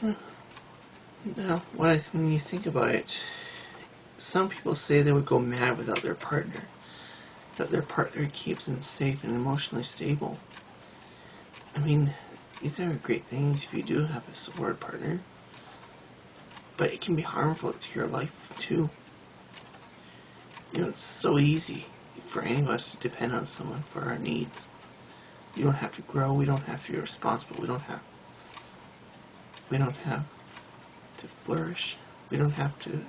Yeah. Now, when you think about it, some people say they would go mad without their partner, that their partner keeps them safe and emotionally stable. I mean, these are great things if you do have a support partner, but it can be harmful to your life too. You know, it's so easy for any of us to depend on someone for our needs. We don't have to grow, we don't have to be responsible, we don't have to flourish, we don't have to,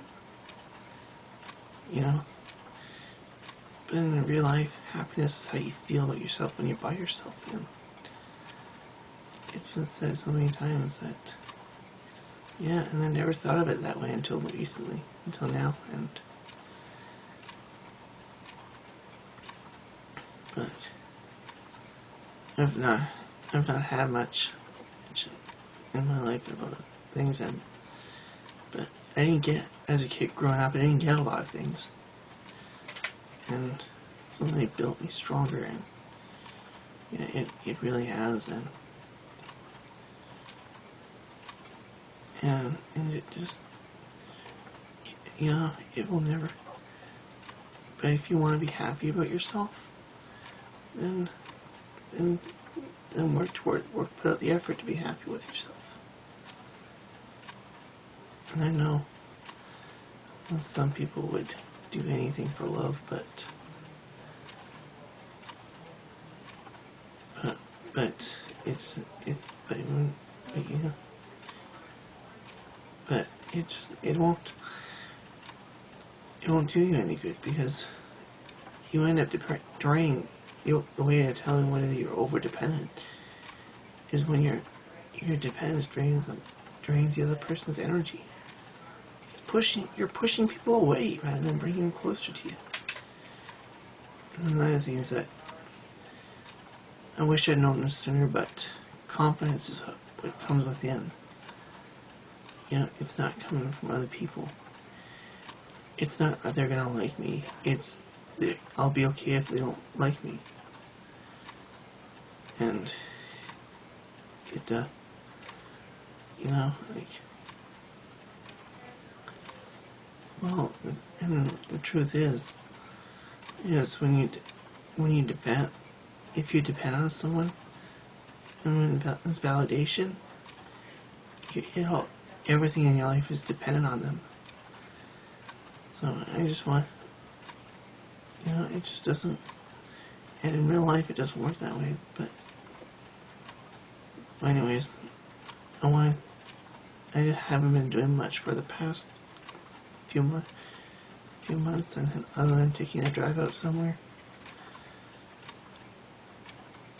you know. But in real life, happiness is how you feel about yourself when you're by yourself. And it's been said so many times that, yeah, and I never thought of it that way until recently, until now, but I've not had much in my life about things, but I didn't get, as a kid growing up, I didn't get a lot of things, and it's only built me stronger, and yeah, it really has, and it just, you know, it will never. But if you want to be happy about yourself, then put out the effort to be happy with yourself. And I know some people would do anything for love, but it's but you know, but it won't do you any good, because you end up draining. The way to tell whether you're over dependent is when your dependence drains the other person's energy. You're pushing people away rather than bringing them closer to you. And another thing is that I wish I'd known this sooner, but confidence is what comes within. You know, it's not coming from other people. It's not that they're gonna like me. It's that I'll be okay if they don't like me. And it, you know, like, well, and the truth is when you depend, if you depend on someone, and when it's validation, everything in your life is dependent on them. So I just want, you know, it just doesn't, and in real life it doesn't work that way, but anyways, I haven't been doing much for the past few months, and other than taking a drive out somewhere,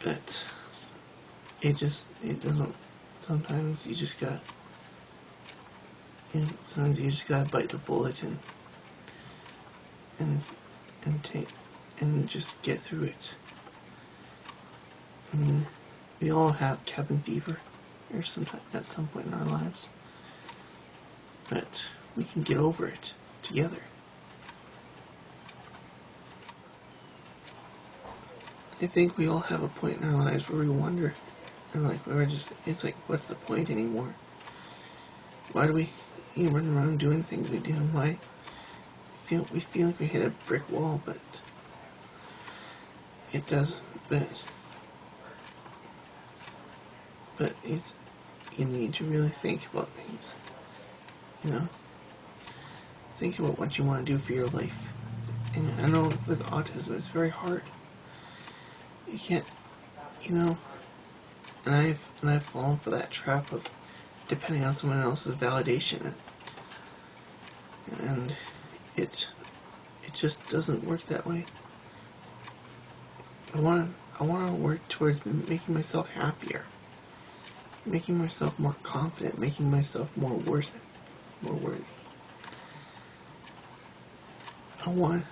but it doesn't. Sometimes you just gotta bite the bullet and just get through it. I mean, we all have cabin fever or at some point in our lives, but we can get over it together. I think we all have a point in our lives where we wonder, and like it's like, what's the point anymore? Why do we run around doing things we do? Why we feel like we hit a brick wall, but it doesn't. But you need to really think about things. You know, think about what you want to do for your life. And I know with autism it's very hard. You can't, you know, and I've fallen for that trap of depending on someone else's validation, and it just doesn't work that way. I want to work towards making myself happier, making myself more confident, making myself more worthy. I want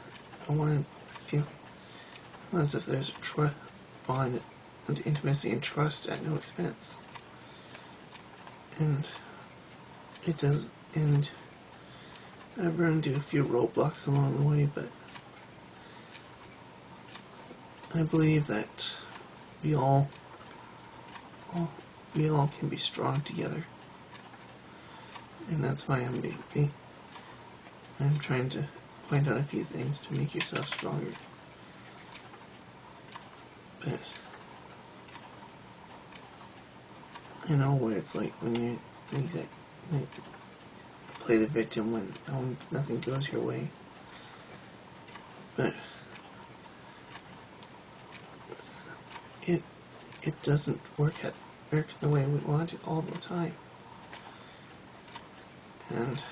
to feel as if there's a bond and intimacy and trust at no expense. And it does, and I've run into a few roadblocks along the way, but I believe that we all can be strong together. And that's why I'm trying to find out a few things to make yourself stronger. But I know what it's like when you think that you play the victim when nothing goes your way. But it doesn't work the way we want it all the time. And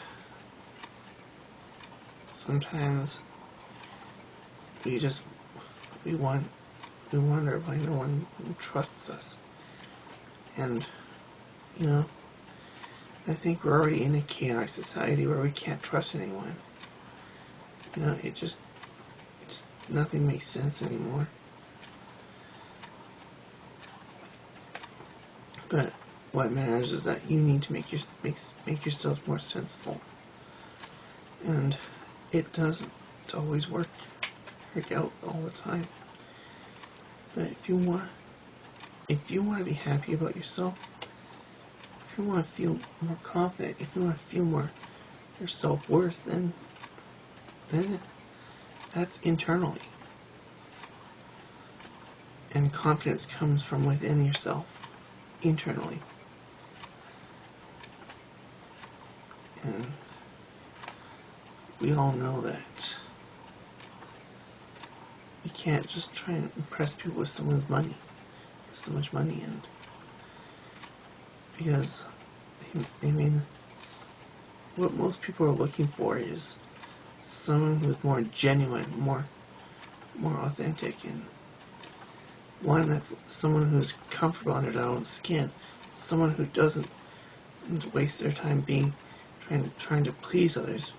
sometimes we wonder why no one trusts us. And I think we're already in a chaotic society where we can't trust anyone. Nothing makes sense anymore. But what matters is that you need to make yourself more sensible. And it doesn't always work out all the time. But if you want to be happy about yourself, if you want to feel more confident, if you want to feel more your self-worth, then that's internally. And confidence comes from within yourself, internally. And we all know that you can't just try and impress people with so much money, and because what most people are looking for is someone who's more genuine, more authentic, and someone who's comfortable under their own skin, someone who doesn't waste their time trying to please others.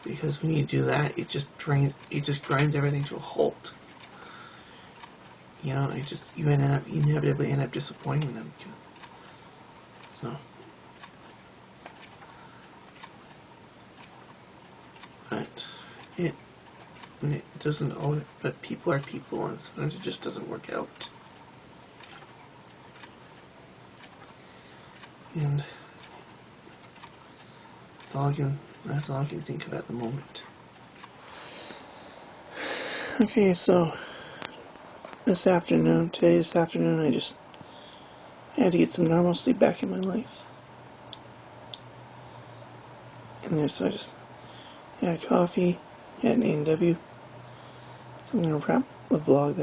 Because when you do that, it just grinds everything to a halt. You inevitably end up disappointing them. So, but it doesn't always. But people are people, and sometimes it just doesn't work out. And that's all I can think of at the moment. Okay, so this afternoon, I had to get some normal sleep back in my life. And so I just had coffee, had an A&W. So I'm going to wrap the vlog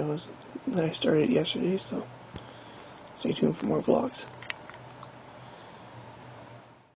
that I started yesterday, so stay tuned for more vlogs.